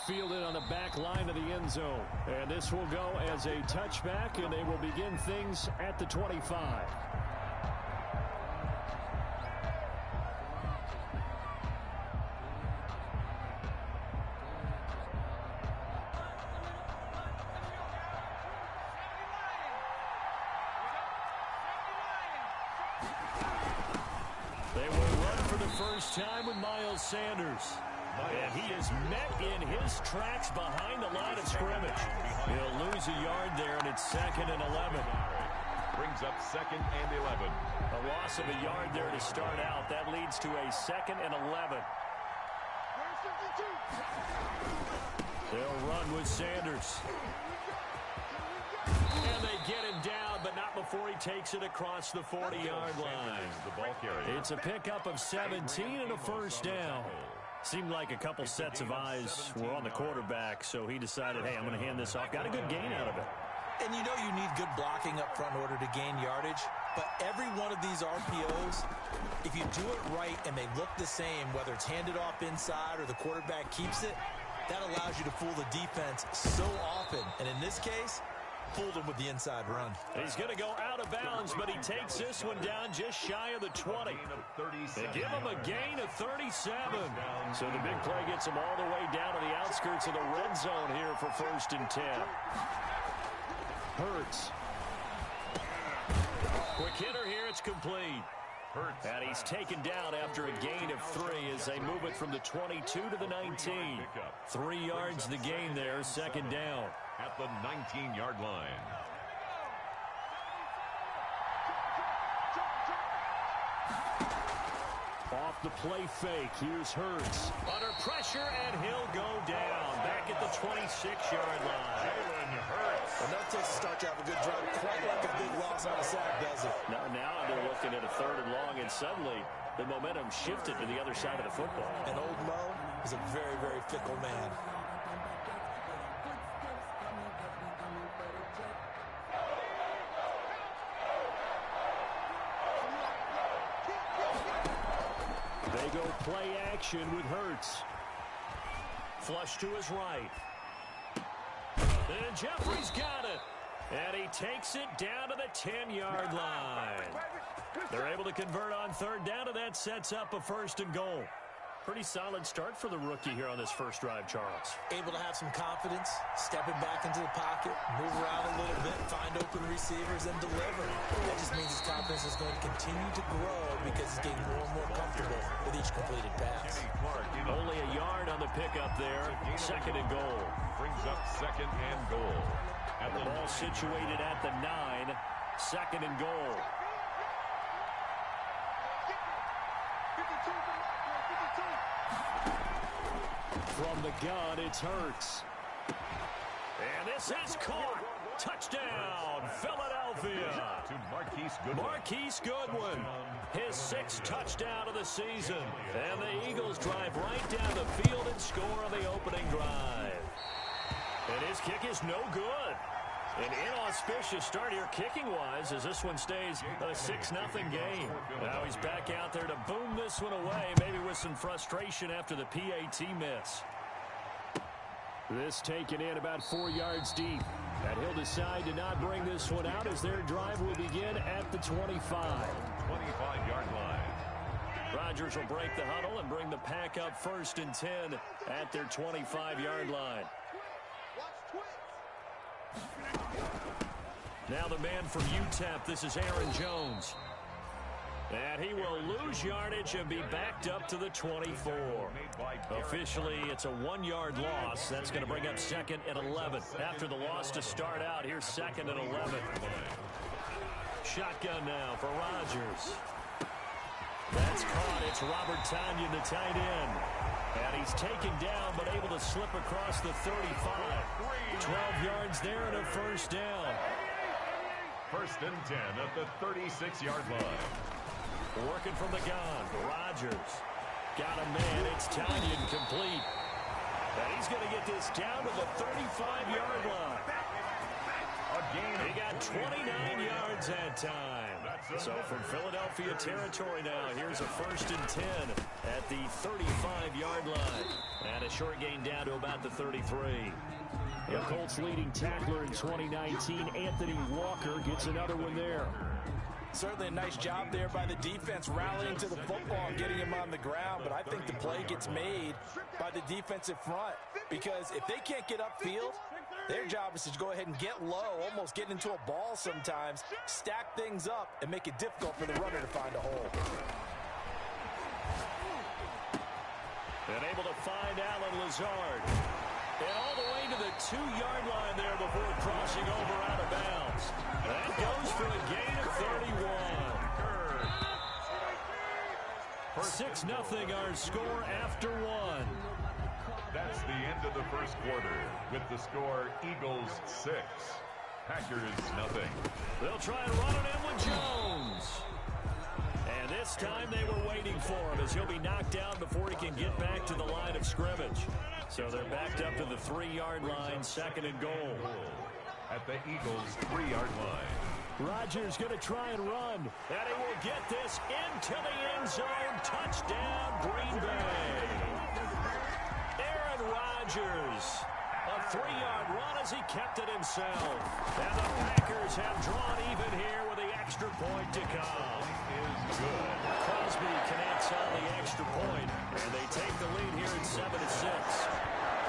fielded on the back line of the end zone. And this will go as a touchback, and they will begin things at the 25. They will run for the first time with Miles Sanders. And he is met in his tracks behind the line of scrimmage. He'll lose a yard there, and it's 2nd and 11. Brings up 2nd and 11. A loss of a yard there to start out. That leads to a 2nd and 11. They'll run with Sanders. And they get him down, but not before he takes it across the 40-yard line. The ball carrier. It's a pickup of 17 and a first down. Seemed like a couple sets of eyes were on the quarterback, so he decided, hey, I'm going to hand this off. Got a good gain out of it. And you know you need good blocking up front in order to gain yardage. But every one of these RPOs, if you do it right and they look the same, whether it's handed off inside or the quarterback keeps it, that allows you to fool the defense so often. And in this case, fooled him with the inside run. He's going to go out of bounds, but he takes this one down just shy of the 20. They give him a gain of 37. So the big play gets him all the way down to the outskirts of the red zone here for 1st and 10. Hurts. Quick hitter here, it's complete. And he's taken down after a gain of 3 as they move it from the 22 to the 19. 3 yards the gain there, 2nd down. At the 19-yard line. Off the play fake, here's Hurts. Under pressure, and he'll go down. Back at the 26-yard line. Jalen Hurts. Enough to start to have a good drive, quite like a big loss on a sack, does it? Now they're looking at a 3rd and long, and suddenly the momentum shifted to the other side of the football. And old Mo is a very, very fickle man. They go play action with Hurts. Flush to his right. And Jeffrey's got it. And he takes it down to the 10-yard line. They're able to convert on 3rd down, and that sets up a 1st and goal. Pretty solid start for the rookie here on this first drive, Charles. Able to have some confidence, stepping back into the pocket, move around a little bit, find open receivers, and deliver. That just means his confidence is going to continue to grow because he's getting more and more comfortable with each completed pass. Only a yard on the pickup there. 2nd and goal. Brings up 2nd and goal. And the ball situated at the 9. 2nd and goal. From the gun, it's Hurts. And this is caught. Touchdown, Philadelphia. To Marquise Goodwin. Marquise Goodwin, his 6th touchdown of the season. And the Eagles drive right down the field and score on the opening drive. And his kick is no good. An inauspicious start here kicking-wise as this one stays a 6-0 game. Now he's back out there to boom this one away, maybe with some frustration after the PAT miss. This taken in about 4 yards deep. And he'll decide to not bring this one out as their drive will begin at the 25. 25-yard line. Rodgers will break the huddle and bring the pack up 1st and 10 at their 25-yard line. Now the man from UTEP, this is Aaron Jones. And he will lose yardage and be backed up to the 24. Officially, it's a 1-yard loss. That's going to bring up 2nd and 11. After the loss to start out, here's 2nd and 11. Shotgun now for Rodgers. That's caught. It's Robert Tonyan, the tight end. And he's taken down, but able to slip across the 35. 12 yards there and a 1st down. 1st and 10 at the 36-yard line. Working from the gun. Rodgers. Got a man. It's Tonyan complete. And he's going to get this down to the 35-yard line. He got 29 yards that time. So from Philadelphia territory now, here's a 1st and 10 at the 35-yard line. And a short gain down to about the 33. The Colts leading tackler in 2019, Anthony Walker, gets another one there. Certainly a nice job there by the defense rallying to the football and getting him on the ground. But I think the play gets made by the defensive front, because if they can't get upfield, their job is to go ahead and get low, almost get into a ball sometimes, stack things up, and make it difficult for the runner to find a hole. And able to find Allen Lazard. And all the way to the 2-yard line there before crossing over out of bounds. That goes for a gain of 31. 6-0 our score after one. That's the end of the first quarter with the score Eagles 6, Packers 0. They'll try and run it in with Jones. And this time they were waiting for him, as he'll be knocked down before he can get back to the line of scrimmage. So they're backed up to the 3-yard line, 2nd and goal. At the Eagles' 3-yard line. Rodgers going to try and run. And he will get this into the end zone. Touchdown, Green Bay. Aaron Rodgers. A 3-yard run as he kept it himself. And the Packers have drawn even here with the extra point to come. Is good. Crosby connects on the extra point, and they take the lead here at 7-6.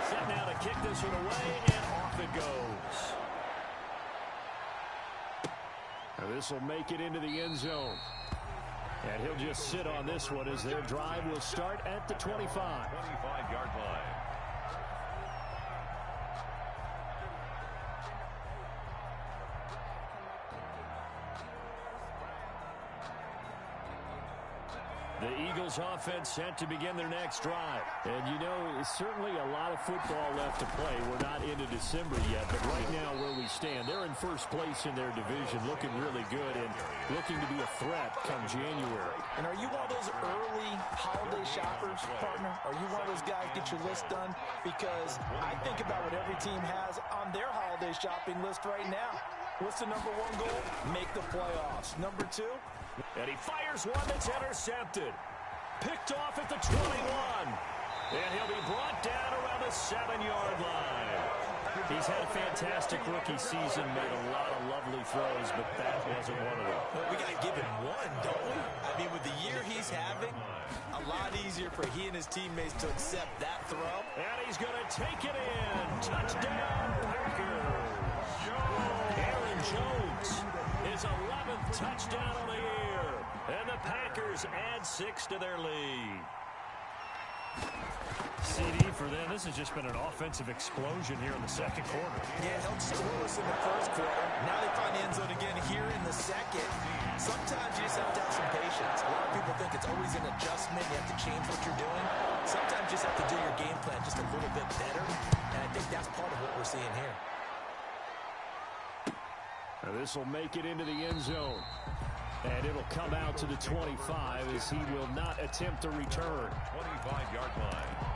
Set now to kick this one away, and off it goes. Now this will make it into the end zone. And he'll just sit on this one as their drive will start at the 25. 25-yard line. The Eagles offense set to begin their next drive. And you know, certainly a lot of football left to play. We're not into December yet, but right now where we stand, they're in first place in their division, looking really good and looking to be a threat come January. And are you one of those early holiday shoppers, partner? Are you one of those guys get your list done? Because I think about what every team has on their holiday shopping list right now. What's the number one goal? Make the playoffs. Number two? And he fires one that's intercepted. Picked off at the 21. And he'll be brought down around the 7-yard line. He's had a fantastic rookie season, made a lot of lovely throws, but that wasn't one of them. Well, we got to give him one, don't we? I mean, with the year he's having, a lot easier for he and his teammates to accept that throw. And he's going to take it in. Touchdown, Packers. Aaron Jones, his 11th touchdown on the year. And the Packers add 6 to their lead. CD for them. This has just been an offensive explosion here in the second quarter. Yeah, held scoreless in the first quarter. Now they find the end zone again here in the second. Sometimes you just have to have some patience. A lot of people think it's always an adjustment. You have to change what you're doing. Sometimes you just have to do your game plan just a little bit better. And I think that's part of what we're seeing here. Now this will make it into the end zone. And it'll come out to the 25 as he will not attempt to return. 25-yard line.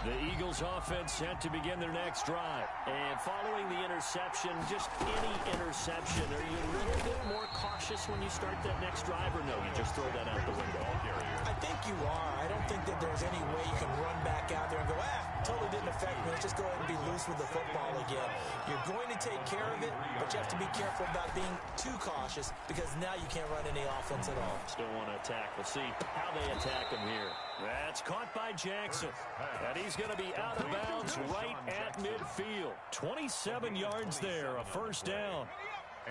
The Eagles offense set to begin their next drive. And following the interception, just any interception, are you a little bit more cautious when you start that next drive, or no, you just throw that out the window? I think you are. I don't think that there's any way you can run back out there and go, totally didn't affect me. Let's just go ahead and be loose with the football again. You're going to take care of it, but you have to be careful about being too cautious because now you can't run any offense at all. Still want to attack. We'll see how they attack him here. That's caught by Jackson. And he's going to be out of bounds right at midfield. 27 yards there, a first down.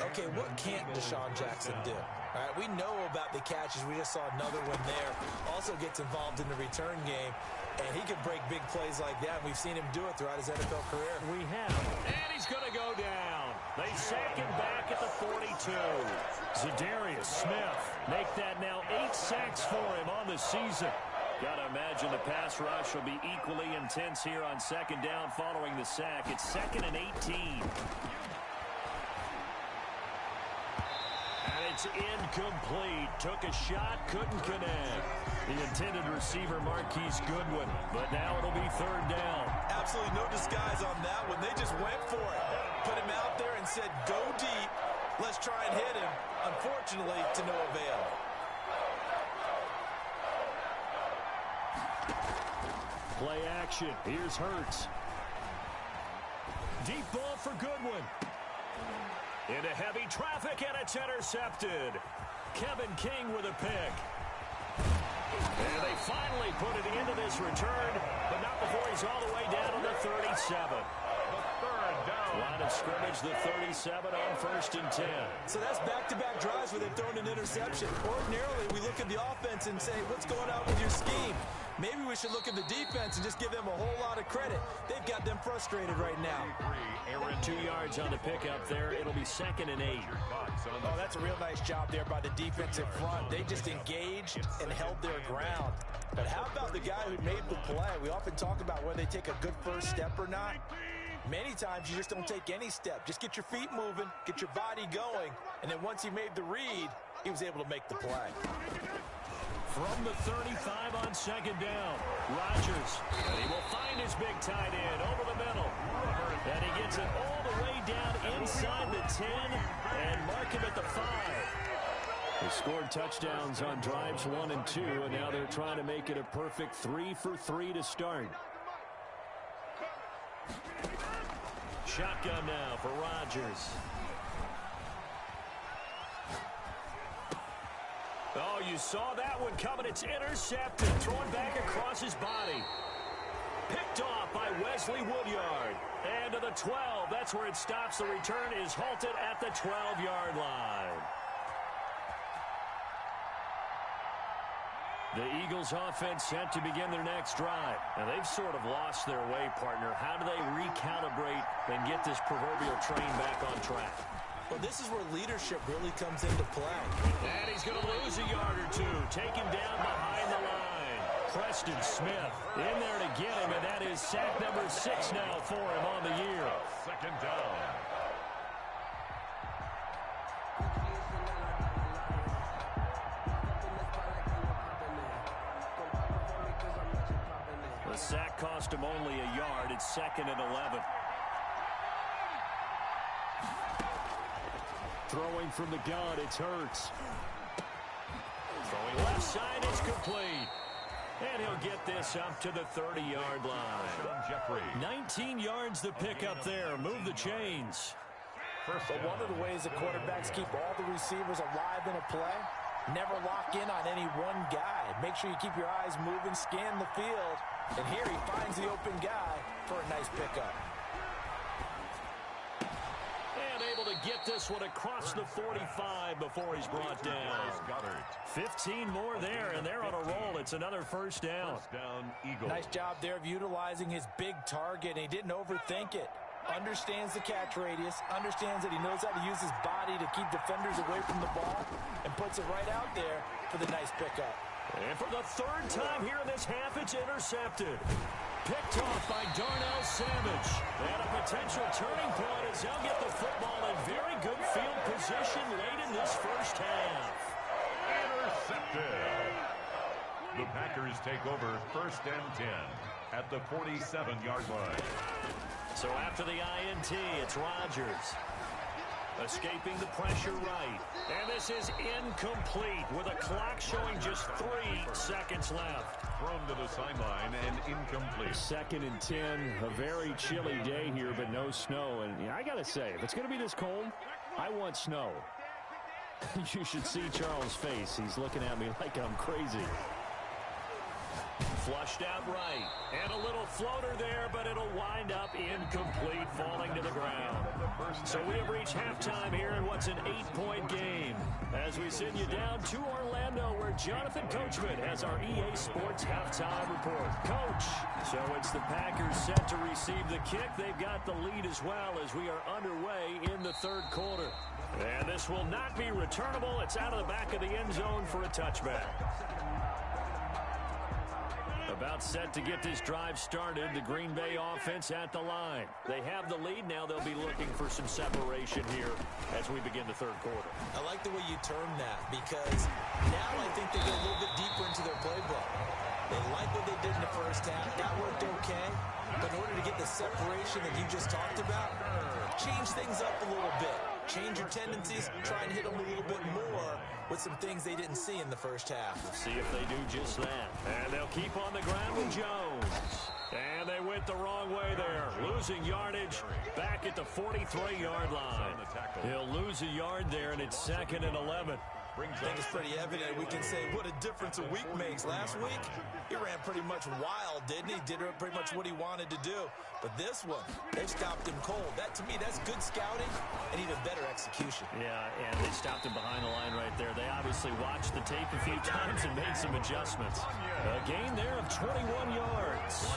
Okay, what can't Deshaun Jackson do? All right, we know about the catches. We just saw another one there. Also gets involved in the return game, and he can break big plays like that. We've seen him do it throughout his NFL career. We have. And he's going to go down. They sack him back at the 42. Za'Darius Smith make that now 8 sacks for him on the season. Got to imagine the pass rush will be equally intense here on second down following the sack. It's 2nd and 18. And it's incomplete. Took a shot, couldn't connect. The intended receiver, Marquise Goodwin. But now it'll be third down. Absolutely no disguise on that one. They just went for it. Put him out there and said, go deep. Let's try and hit him. Unfortunately, to no avail. Play action. Here's Hurts. Deep ball for Goodwin. Into heavy traffic, and it's intercepted. Kevin King with a pick. And they finally put it into this return, but not before he's all the way down to the 37. Line of scrimmage, the 37 on 1st and 10. So that's back-to-back drives where they've thrown an interception. Ordinarily, we look at the offense and say, what's going on with your scheme? Maybe we should look at the defense and just give them a whole lot of credit. They've got them frustrated right now. Aaron, 2 yards on the pickup there. It'll be 2nd and 8. Oh, that's a real nice job there by the defensive front. They just engaged and held their ground. But how about the guy who made the play? We often talk about whether they take a good first step or not. Many times you just don't take any step. Just get your feet moving, get your body going, and then once he made the read, he was able to make the play. From the 35 on 2nd down, Rodgers. And he will find his big tight end over the middle. And he gets it all the way down inside the 10 and mark him at the 5. They scored touchdowns on drives 1 and 2, and now they're trying to make it a perfect 3 for 3 to start. Shotgun now for Rodgers. Oh, you saw that one coming. It's intercepted. Thrown back across his body. Picked off by Wesley Woodyard. And to the 12. That's where it stops. The return is halted at the 12-yard line. The Eagles offense set to begin their next drive. Now, they've sort of lost their way, partner. How do they recalibrate and get this proverbial train back on track? Well, this is where leadership really comes into play. And he's going to lose a yard or two. Taken down behind the line. Preston Smith in there to get him, and that is sack number 6 now for him on the year. 2nd down. The sack cost him only a yard. It's 2nd and 11. Throwing from the gun, it's Hurts. Throwing left side, it's complete. And he'll get this up to the 30-yard line. 19 yards the pickup there. Move the chains. But one of the ways that quarterbacks keep all the receivers alive in a play, never lock in on any one guy. Make sure you keep your eyes moving, scan the field. And here he finds the open guy for a nice pickup. And able to get this one across the 45 before he's brought down. 15 more there, and they're on a roll. It's another 1st down. Eagles. Nice job there of utilizing his big target, and he didn't overthink it. Understands the catch radius, understands that he knows how to use his body to keep defenders away from the ball, and puts it right out there for the nice pickup. And for the 3rd time here in this half, it's intercepted. Picked off by Darnell Savage. And a potential turning point as they'll get the football in very good field position late in this 1st half. Intercepted. The Packers take over 1st and 10 at the 47-yard line. So after the INT, it's Rodgers. Escaping the pressure right. And this is incomplete with a clock showing just 3 seconds left. Thrown to the sideline and incomplete. 2nd and 10. A very chilly day here, but no snow. And I got to say, if it's going to be this cold, I want snow. You should see Charles' face. He's looking at me like I'm crazy. Flushed out right. And a little floater there, but it'll wind up incomplete, falling to the ground. So we have reached halftime here in what's an 8-point game. As we send you down to Orlando, where Jonathan Coachman has our EA Sports halftime report. Coach, so it's the Packers set to receive the kick. They've got the lead as well as we are underway in the 3rd quarter. And this will not be returnable. It's out of the back of the end zone for a touchback. About set to get this drive started. The Green Bay offense at the line. They have the lead. Now they'll be looking for some separation here as we begin the 3rd quarter. I like the way you term that, because now I think they get a little bit deeper into their playbook. They like what they did in the 1st half. That worked okay. But in order to get the separation that you just talked about, change things up a little bit. change your tendencies, try and hit them a little bit more with some things they didn't see in the first half. We'll see if they do just that. And they'll keep on the ground with Jones. And they went the wrong way there. Losing yardage back at the 43-yard line. He'll lose a yard there, and it's 2nd and 11. I think it's pretty evident. We can say what a difference a week makes. Last week, he ran pretty much wild, didn't he? Did pretty much what he wanted to do. But this one, they stopped him cold. That, to me, that's good scouting and even better execution. Yeah, and they stopped him behind the line right there. They obviously watched the tape a few times and made some adjustments. A gain there of 21 yards.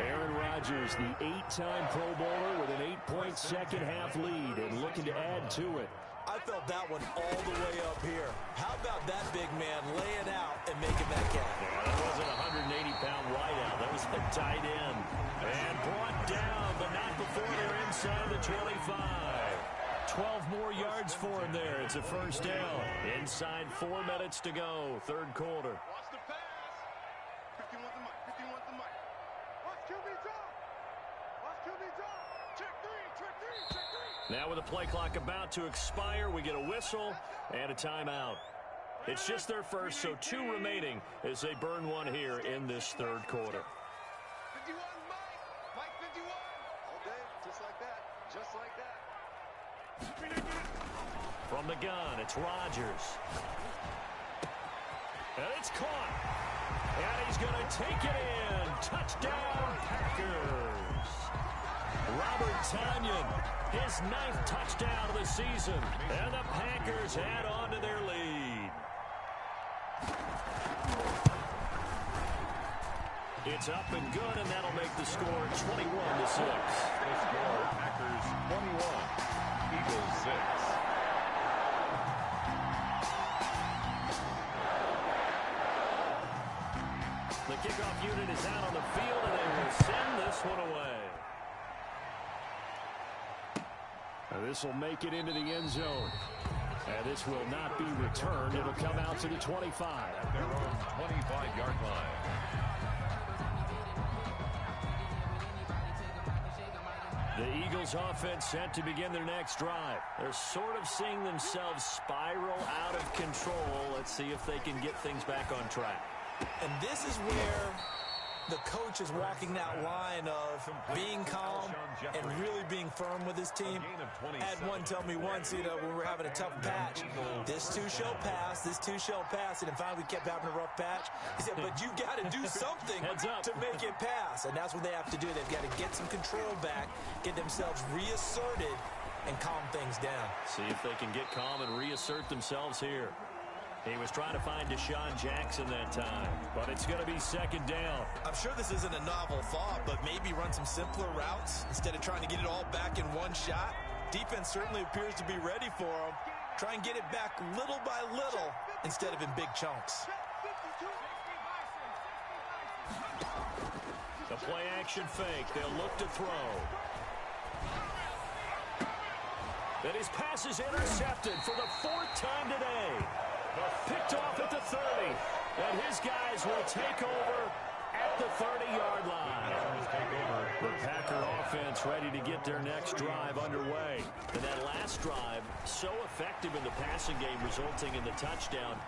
Aaron Rodgers, the 8-time Pro Bowler with an 8-point second-half lead and looking to add to it. I felt that one all the way up here. How about that big man laying out and making that catch? Yeah, that wasn't a 180-pound wideout. That was the tight end. And brought down, but not before they're inside the 25. 12 more yards for him there. It's a first down. Inside 4 minutes to go, third quarter. Watch the pass. 50 wants the mic. 50 wants the mic. Watch QB drop. Watch QB drop. Check 3. Check 3. Check 3. Now with the play clock about to expire, we get a whistle and a timeout. It's just their first, so 2 remaining as they burn one here in this third quarter. 51 Mike. Mike 51. All day. Just like that. Just like that. From the gun, it's Rodgers. And it's caught. And he's going to take it in. Touchdown, Packers. Robert Tonyan, his 9th touchdown of the season. And the Packers add on to their lead. It's up and good, and that'll make the score 21-6. The score, Packers 21, Eagles 6. The kickoff unit is out on the field, and they will send this one away. This will make it into the end zone. And this will not be returned. It'll come out to the 25. At their own 25-yard line. The Eagles offense set to begin their next drive. They're sort of seeing themselves spiral out of control. Let's see if they can get things back on track. And this is where the coach is walking that line of being calm and really being firm with his team. I had one tell me once, when we were having a tough patch, this too shall pass, this too shall pass, and finally we kept having a rough patch. He said, but you got to do something to make it pass, and that's what they have to do. They've got to get some control back, get themselves reasserted, and calm things down. See if they can get calm and reassert themselves here. He was trying to find Deshaun Jackson that time, but it's going to be second down. I'm sure this isn't a novel thought, but maybe run some simpler routes instead of trying to get it all back in one shot. Defense certainly appears to be ready for him. Try and get it back little by little instead of in big chunks. The play action fake. They'll look to throw. Then his pass is intercepted for the 4th time today. Picked off at the 30. And his guys will take over at the 30-yard line. The Packer offense ready to get their next drive underway. And that last drive, so effective in the passing game, resulting in the touchdown.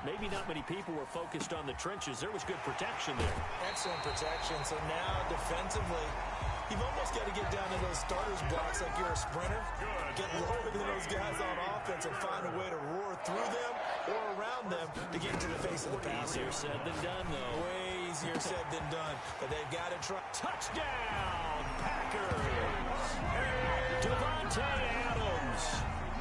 Maybe not many people were focused on the trenches. There was good protection there. Excellent protection. So now defensively, you've almost got to get down to those starters blocks like you're a sprinter. Get lower than those guys on offense and find a way to roar through them or around them to get into the face of the passer. Easier said than done, though. Way easier said than done. But they've got to try. Touchdown, Packers! Davante Adams,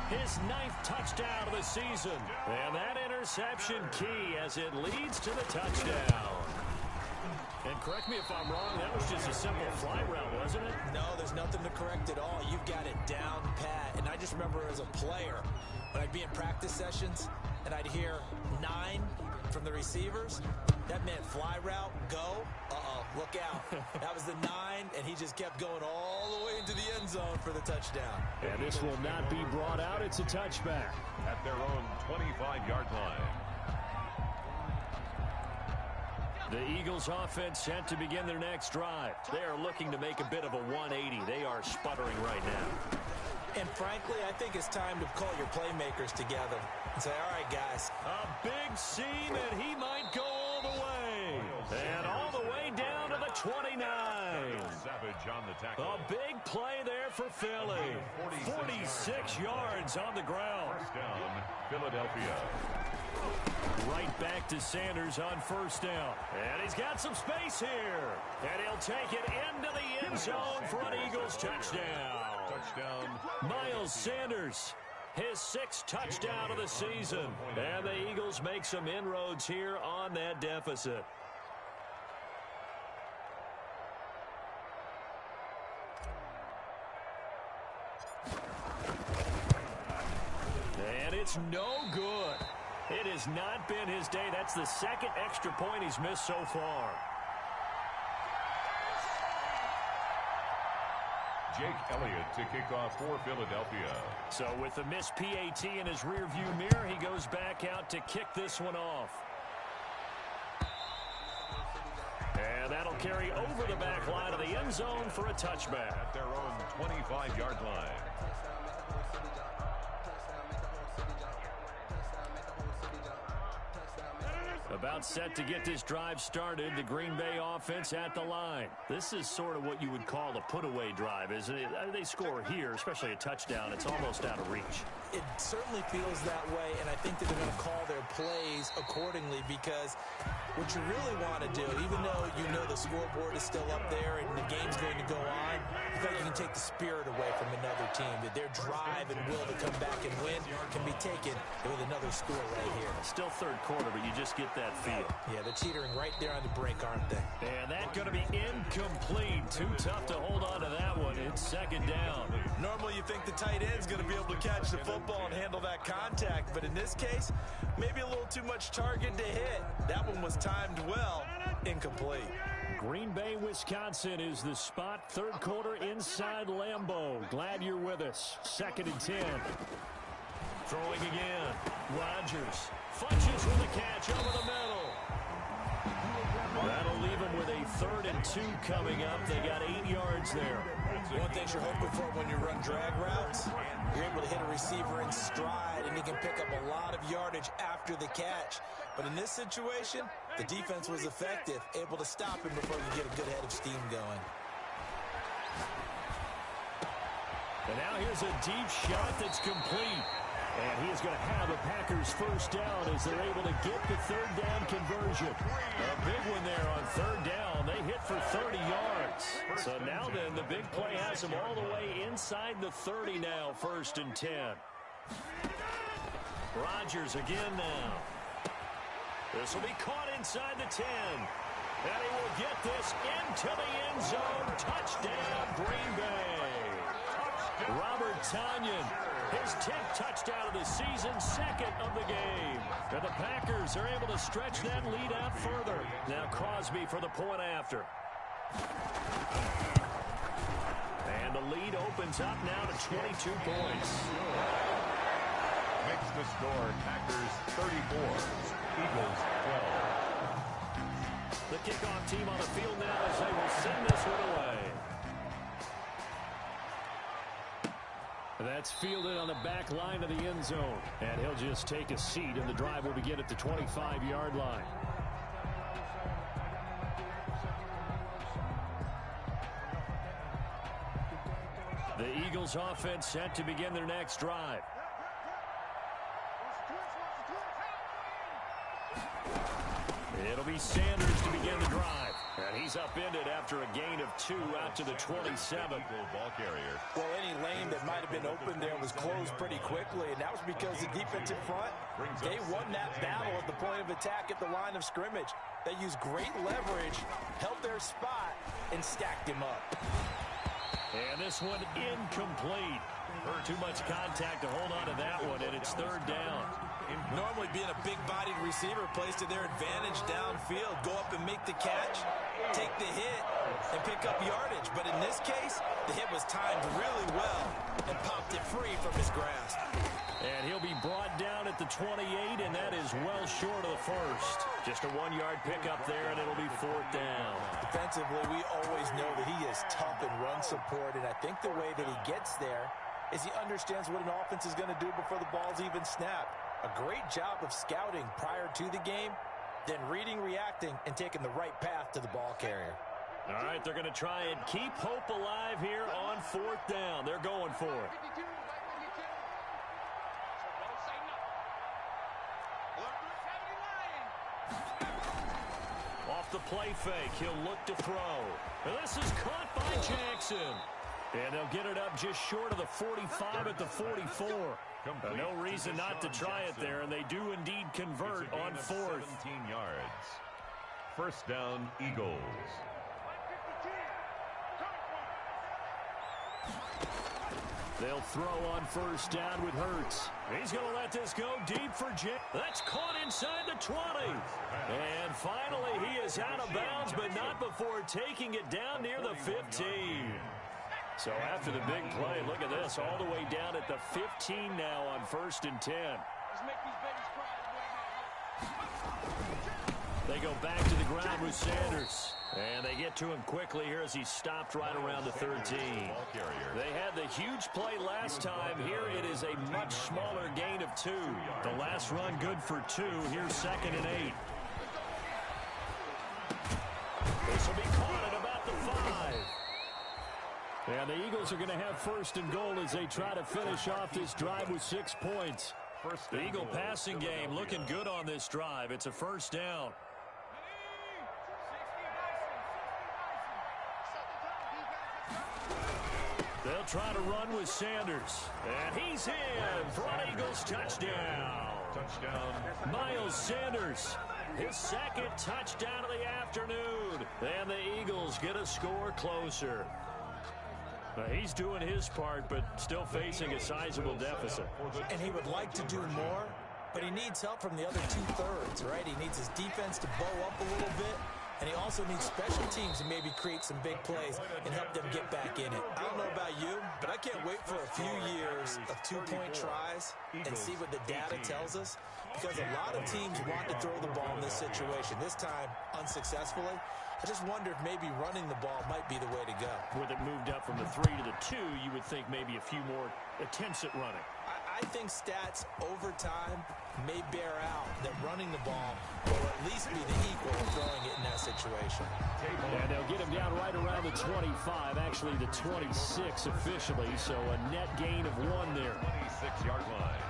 his 9th touchdown of the season. And that interception key as it leads to the touchdown. And correct me if I'm wrong, that was just a simple fly route, wasn't it? No, there's nothing to correct at all. You've got it down pat. And I just remember as a player, when I'd be in practice sessions and I'd hear 9 from the receivers, that meant fly route, go, look out. That was the 9, and he just kept going all the way into the end zone for the touchdown. And this will not be brought out. It's a touchback. At their own 25-yard line. The Eagles offense set to begin their next drive. They are looking to make a bit of a 180. They are sputtering right now. And frankly, I think it's time to call your playmakers together and say, all right, guys. A big seam, and he might go all the way. And all the way down to the 29. Savage on the tackle. A big play there for Philly. 46 yards on the ground. First down, Philadelphia. Right back to Sanders on first down. And he's got some space here. And he'll take it into the end zone for an Eagles touchdown. Touchdown. Miles Sanders, his 6th touchdown of the season. And the Eagles make some inroads here on that deficit. And it's no good. It has not been his day. That's the 2nd extra point he's missed so far. Jake Elliott to kick off for Philadelphia. So with the missed PAT in his rearview mirror, he goes back out to kick this one off. And that'll carry over the back line of the end zone for a touchback. At their own 25-yard line. About set to get this drive started. The Green Bay offense at the line. This is sort of what you would call a put-away drive, isn't it? They score here, especially a touchdown. It's almost out of reach. It certainly feels that way, and I think that they're going to call their plays accordingly, because what you really want to do, even though you know the scoreboard is still up there and the game's going to go on, I feel like you can take the spirit away from another team, that their drive and will to come back and win can be taken with another score right here. Still third quarter, but you just get that feel. Yeah, they're teetering right there on the brink, aren't they? And that's going to be incomplete. Too tough to hold on to that one. It's 2nd down. Normally you think the tight end's going to be able to catch the football and handle that contact, but in this case, maybe a little too much target to hit. That one was timed well. Incomplete. Green Bay, Wisconsin is the spot. 3rd quarter inside Lambeau. Glad you're with us. 2nd and 10. Throwing again. Rodgers. Funches with a catch over the middle. That'll leave them with a 3rd and 2 coming up. They got 8 yards there. One thing you're hoping for when you run drag routes, you're able to hit a receiver in stride, and he can pick up a lot of yardage after the catch. But in this situation, the defense was effective, able to stop him before he could get a good head of steam going. And now here's a deep shot that's complete. And he is going to have a Packers first down as they're able to get the 3rd down conversion. A big one there on 3rd down. They hit for 30 yards. So now then, the big play has them all the way inside the 30 now, 1st and 10. Rodgers again now. This will be caught inside the 10. And he will get this into the end zone. Touchdown, Green Bay. Robert Tonyan, his 10th touchdown of the season, 2nd of the game. And the Packers are able to stretch that lead out further. Now Crosby for the point after. And the lead opens up now to 22 points. Makes the score Packers 34, Eagles 12. The kickoff team on the field now as they will send this one away. That's fielded on the back line of the end zone. And he'll just take a seat, and the drive will begin at the 25-yard line. The Eagles offense set to begin their next drive. It'll be Sanders to begin the drive. And he's upended after a gain of 2 out to the 27. Ball carrier. Well, any lane that might have been open there was closed pretty quickly, and that was because the defensive front, they won that battle at the point of attack at the line of scrimmage. They used great leverage, held their spot, and stacked him up. And this one incomplete. Too much contact to hold on to that one, and it's 3rd down. Normally being a big-bodied receiver plays to their advantage downfield. Go up and make the catch, take the hit, and pick up yardage. But in this case, the hit was timed really well and popped it free from his grasp. And he'll be brought down at the 28, and that is well short of the first. Just a 1-yard pickup there, and it'll be 4th down. Defensively, we always know that he is tough in run support, and I think the way that he gets there is he understands what an offense is going to do before the ball's even snapped. A great job of scouting prior to the game, then reading, reacting, and taking the right path to the ball carrier. All right, they're going to try and keep hope alive here on 4th down. They're going for it. Off the play fake, he'll look to throw. And this is caught by Jackson. And they'll get it up just short of the 45 at the 44. No reason not to try it there, and they do indeed convert on 4th. 17 yards. 1st down, Eagles. They'll throw on 1st down with Hurts. He's going to let this go deep for Jim. That's caught inside the 20. And finally, he is out of bounds, but not before taking it down near the 15. So after the big play, look at this, all the way down at the 15 now on 1st and 10. They go back to the ground with Sanders. And they get to him quickly here as he stopped right around the 13. They had the huge play last time. Here it is a much smaller gain of 2. The last run good for 2. Here's 2nd and 8. This will be caught at about the 5. And the Eagles are going to have 1st and goal as they try to finish off this drive with 6 points. The Eagle passing game looking good on this drive. It's a 1st down. They'll try to run with Sanders. And he's in for an Eagles touchdown. Miles Sanders, his 2nd touchdown of the afternoon. And the Eagles get a score closer. He's doing his part, but still facing a sizable deficit. And he would like to do more, but he needs help from the other 2/3, right? He needs his defense to bow up a little bit. And he also needs special teams to maybe create some big plays and help them get back in it. I don't know about you, but I can't wait for a few years of 2-point tries and see what the data tells us. Because a lot of teams want to throw the ball in this situation. This time, unsuccessfully. I just wonder if maybe running the ball might be the way to go. With it moved up from the 3 to the 2, you would think maybe a few more attempts at running. I think stats over time may bear out that running the ball will at least be the equal of throwing it in that situation. And they'll get him down right around the 25, actually the 26 officially, so a net gain of 1 there. 26-yard line.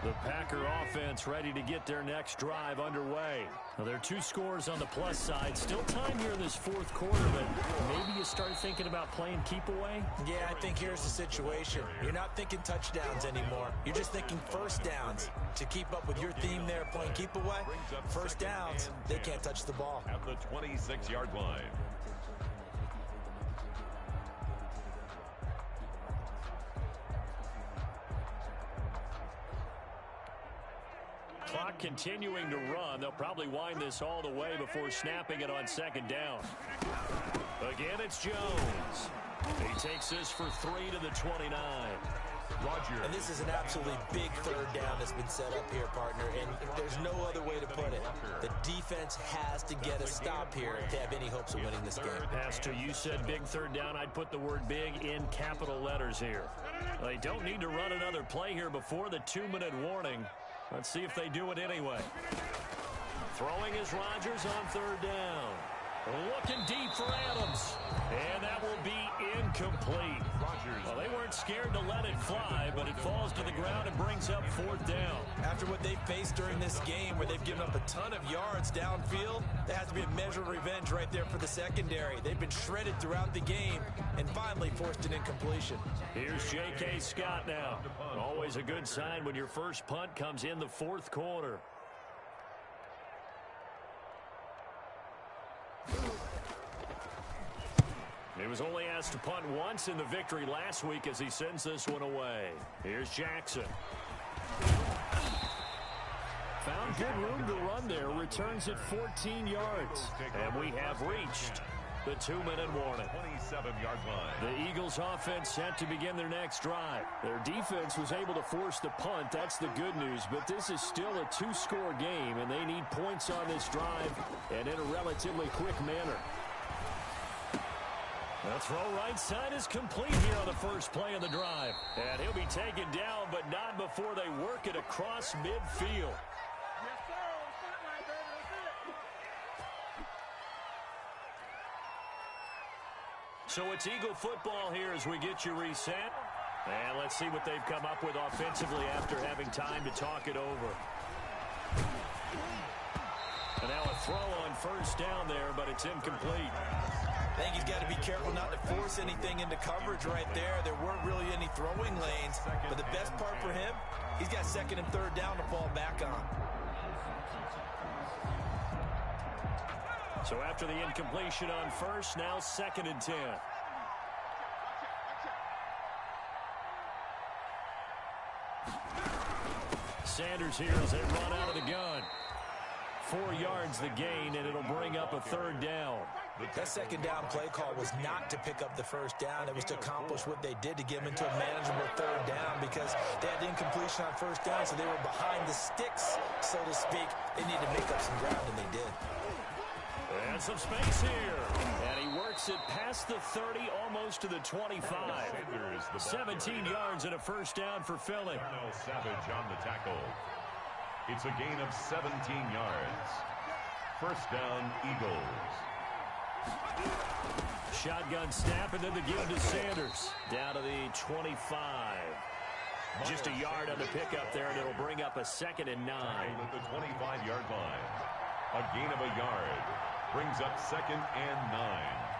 The Packer offense ready to get their next drive underway. Now, there are 2 scores on the plus side. Still time here in this 4th quarter, but maybe you start thinking about playing keep away? Yeah, I think here's the situation. You're not thinking touchdowns anymore. You're just thinking 1st downs. To keep up with your theme there playing keep away, 1st downs, they can't touch the ball. At the 26-yard line. Clock continuing to run. They'll probably wind this all the way before snapping it on 2nd down. Again, it's Jones. He takes this for 3 to the 29. And this is an absolutely big 3rd down that's been set up here, partner, and there's no other way to put it. The defense has to get a stop here to have any hopes of winning this game. Pastor, you said big 3rd down. I'd put the word big in capital letters here. They don't need to run another play here before the 2-minute warning. Let's see if they do it anyway. Throwing is Rodgers on 3rd down. Looking deep for Adams. And that will be incomplete. Well, they weren't scared to let it fly, but it falls to the ground and brings up 4th down. After what they faced during this game where they've given up a ton of yards downfield, that has to be a measure of revenge right there for the secondary. They've been shredded throughout the game and finally forced an incompletion. Here's J.K. Scott now. Always a good sign when your first punt comes in the 4th quarter. He was only asked to punt once in the victory last week as he sends this one away. Here's Jackson. Found good room to run there. Returns at 14 yards. And we have reached the 2-minute warning. 27-yard line. The Eagles offense set to begin their next drive. Their defense was able to force the punt. That's the good news. But this is still a 2-score game, and they need points on this drive and in a relatively quick manner. The throw right side is complete here on the first play of the drive. And he'll be taken down, but not before they work it across midfield. Yes, sir. That's it, right, baby. That's it. So it's Eagle football here as we get you reset. And let's see what they've come up with offensively after having time to talk it over. And now a throw on first down there, but it's incomplete. I think he's got to be careful not to force anything into coverage right there. There weren't really any throwing lanes. But the best part for him, he's got second and third down to fall back on. So after the incompletion on first, now 2nd and 10. Sanders here as they run out of the gun. 4 yards the gain, and it'll bring up a third down. That second down play call was not to pick up the first down. It was to accomplish what they did to get them into a manageable third down because they had the incompletion on first down, so they were behind the sticks, so to speak. They needed to make up some ground, and they did. And some space here. And he works it past the 30, almost to the 25. 17 yards and a first down for Philly. Darnell Savage on the tackle. It's a gain of 17 yards. First down, Eagles. Shotgun snap, and then the give to Sanders. Down to the 25. Just a yard on the pickup there, and it'll bring up a 2nd and 9. At the 25-yard line. A gain of a yard. Brings up 2nd and 9.